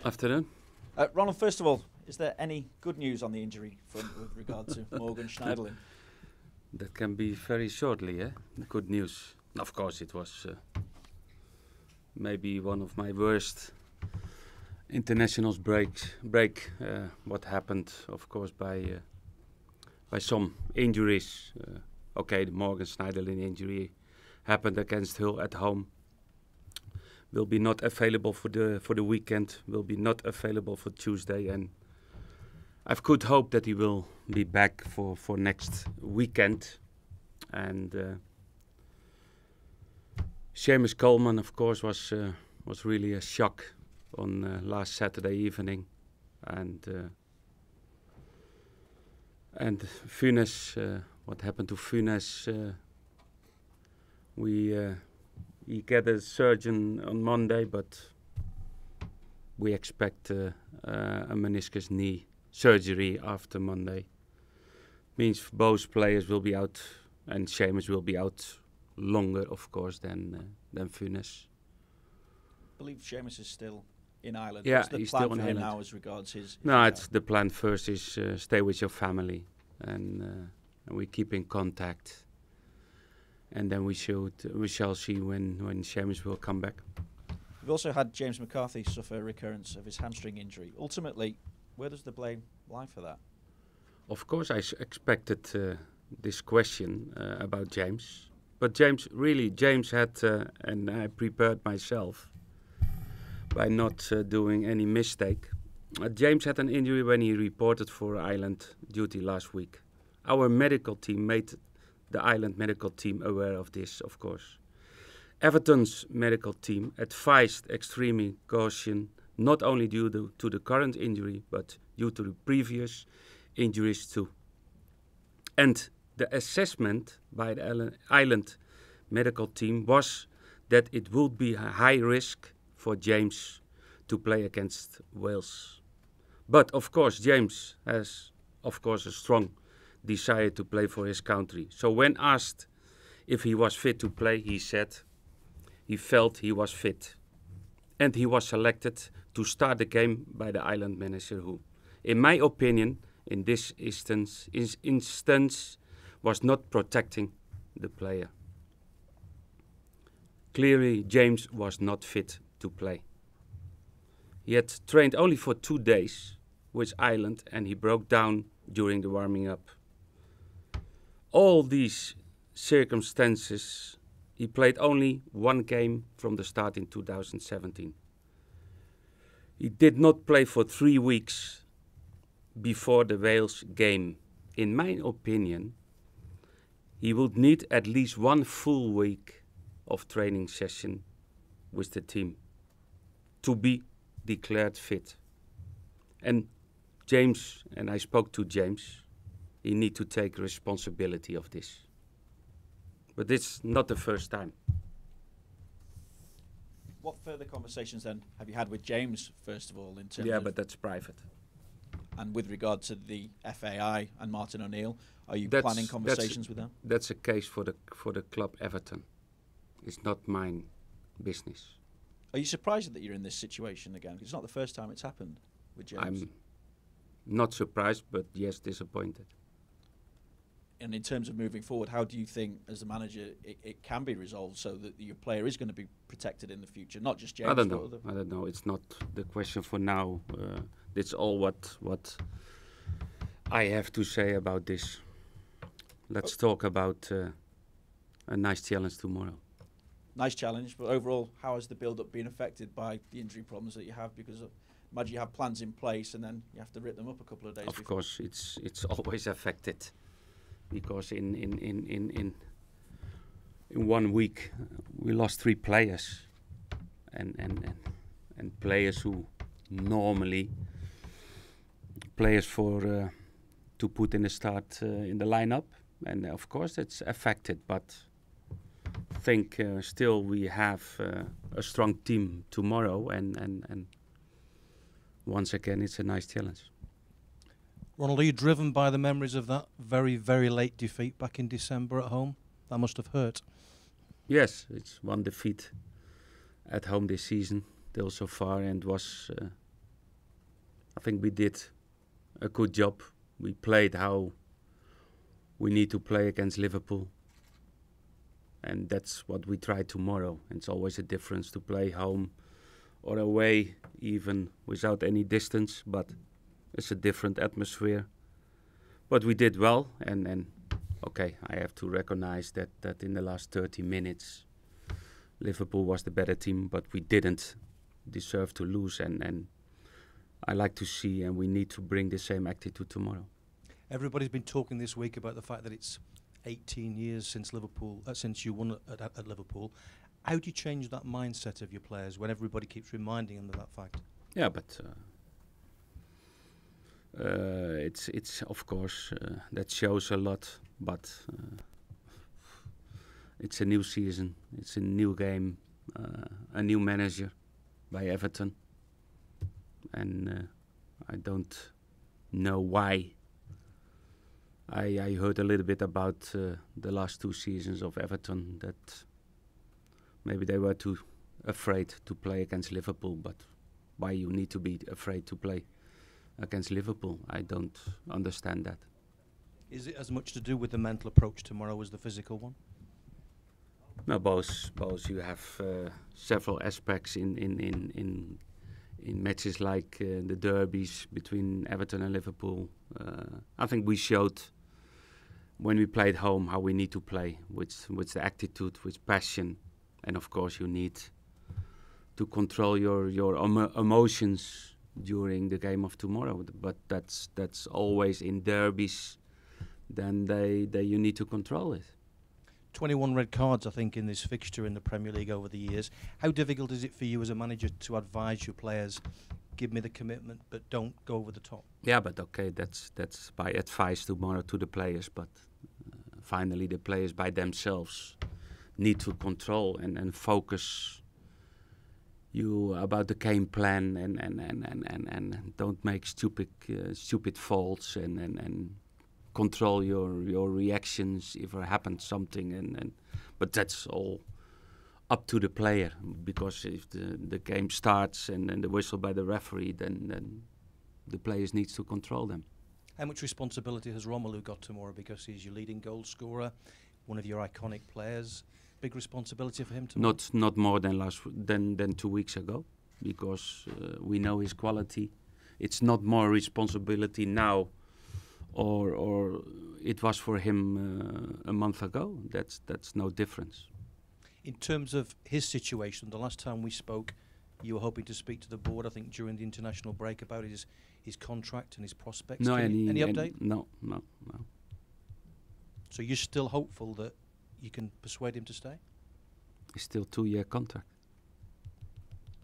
Afternoon. Ronald, first of all, is there any good news on the injury front with regard to Morgan Schneiderlin? That can be very shortly, eh? Good news. Of course, it was maybe one of my worst internationals break. What happened, of course, by some injuries. Okay, the Morgan Schneiderlin injury happened against Hull at home. Will be not available for the weekend. Will be not available for Tuesday, and I've good hope that he will be back for next weekend. And Ronald Koeman, of course, was really a shock on last Saturday evening, and Funes, what happened to Funes? He get a surgeon on Monday, but we expect a meniscus knee surgery after Monday. Means both players will be out, and Seamus will be out longer, of course, than Funes. I believe Seamus is still in Ireland. Yeah, What's the he's plan still for in him Ireland now as regards his No, health? it's the plan first is stay with your family, and we keep in contact. And then we shall see when Seamus will come back. We've also had James McCarthy suffer a recurrence of his hamstring injury. Ultimately, where does the blame lie for that? Of course, I expected this question about James. But James had, and I prepared myself by not doing any mistake. James had an injury when he reported for Ireland duty last week. Our medical team made the Ireland medical team aware of this, of course. Everton's medical team advised extreme caution, not only due to the current injury, but due to the previous injuries too. And the assessment by the Ireland medical team was that it would be a high risk for James to play against Wales. But of course, James has, of course, a strong desire to play for his country. So when asked if he was fit to play, he said he felt he was fit. And he was selected to start the game by the Ireland manager who, in my opinion, in this instance was not protecting the player. Clearly, James was not fit to play. He had trained only for 2 days with Ireland, and he broke down during the warming up. All these circumstances, he played only 1 game from the start in 2017. He did not play for 3 weeks before the Wales game. In my opinion, he would need at least 1 full week of training session with the team to be declared fit. And James, and I spoke to James, he need to take responsibility of this. But it's not the first time. What further conversations then have you had with James, first of all, in terms Yeah, of, but that's private. and with regard to the FAI and Martin O'Neill, are you That's- planning conversations with them? That's a case for the club Everton. It's not mine business. Are you surprised that you're in this situation again? 'Cause it's not the first time it's happened with James. I'm not surprised, but yes, disappointed. And in terms of moving forward, how do you think, as the manager, it can be resolved so that your player is going to be protected in the future, not just James? I don't but know. other- I don't know. It's not the question for now. It's all what I have to say about this. Let's talk about a nice challenge tomorrow. Nice challenge, but overall, how has the build-up been affected by the injury problems that you have? Because imagine you have plans in place and then you have to rip them up a couple of days Of before. course, it's always affected, because in 1 week we lost 3 players, and players who normally players for to put in the start in the lineup, and of course it's affected. But I think still we have a strong team tomorrow, and once again it's a nice challenge. Ronald, are you driven by the memories of that very, very late defeat back in December at home? That must have hurt. Yes, it's 1 defeat at home this season, till so far, and was I think we did a good job. We played how we need to play against Liverpool. And that's what we try tomorrow. It's always a difference to play home or away, even without any distance. But it's a different atmosphere. But we did well. And okay, I have to recognize that in the last 30 minutes, Liverpool was the better team. But we didn't deserve to lose. And I like to see, and we need to bring the same attitude tomorrow. Everybody's been talking this week about the fact that it's 18 years since Liverpool, since you won at Liverpool. How do you change that mindset of your players when everybody keeps reminding them of that fact? Yeah, but it's of course that shows a lot. But it's a new season, it's a new game, a new manager by Everton, and I don't know why. I heard a little bit about the last 2 seasons of Everton, that maybe they were too afraid to play against Liverpool. But why you need to be afraid to play against Liverpool? I don't understand that. Is it as much to do with the mental approach tomorrow as the physical one? No, both. You have several aspects in matches like the derbies between Everton and Liverpool. I think we showed when we played home how we need to play with the attitude, with passion, and of course you need to control your emotions during the game of tomorrow. But that's always in derbies. Then you need to control it. 21 red cards, I think, in this fixture in the Premier League over the years. How difficult is it for you as a manager to advise your players, give me the commitment, but don't go over the top? Yeah, but okay, that's by advice tomorrow to the players. But finally, the players by themselves need to control and focus you about the game plan and don't make stupid faults and control your reactions if there happens something. But that's all up to the player, because if the game starts and the whistle by the referee, then the players needs to control them. How much responsibility has Romelu got tomorrow, because he's your leading goal scorer, one of your iconic players? Big responsibility for him tomorrow? Not more than 2 weeks ago, because we know his quality. It's not more responsibility now or it was for him a month ago. That's no difference. In terms of his situation, the last time we spoke, you were hoping to speak to the board, I think, during the international break about his contract and his prospects. No, any update? No. So you're still hopeful that you can persuade him to stay? It's still 2-year contract.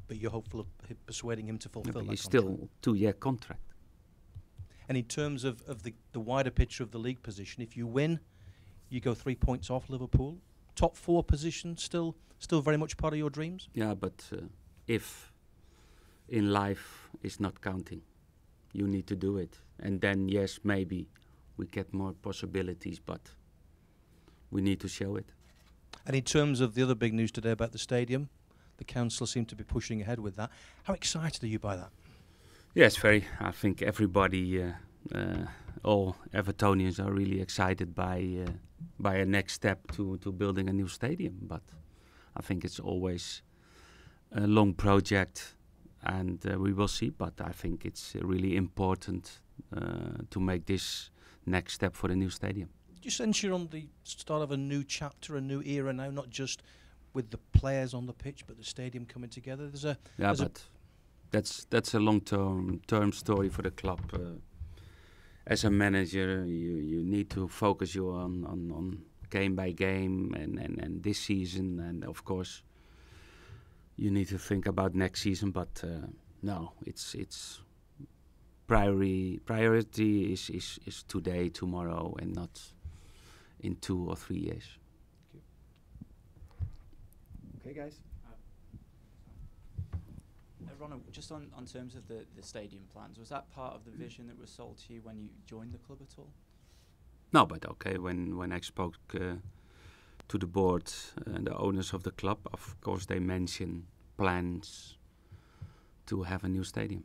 But you're hopeful of persuading him to fulfill that contract? It's still 2-year contract. And in terms of the wider picture of the league position, if you win, you go 3 points off Liverpool. Top 4 position still very much part of your dreams? Yeah, but if in life is not counting, you need to do it. And then, yes, maybe we get more possibilities, but we need to show it. And in terms of the other big news today about the stadium, the council seem to be pushing ahead with that. How excited are you by that? Yes, very. I think everybody, all Evertonians are really excited by a next step to building a new stadium. But I think it's always a long project, and we will see. But I think it's really important to make this next step for the new stadium. Do you sense you're on the start of a new chapter, a new era now, not just with the players on the pitch, but the stadium coming together? That's a long-term story for the club. As a manager, you need to focus you on game by game and this season, and of course you need to think about next season. But no, it's priority is today, tomorrow, and not in 2 or 3 years. Okay, guys. Ronald, just on terms of the stadium plans, was that part of the vision that was sold to you when you joined the club at all? No, but okay, when I spoke to the board and the owners of the club, of course they mentioned plans to have a new stadium.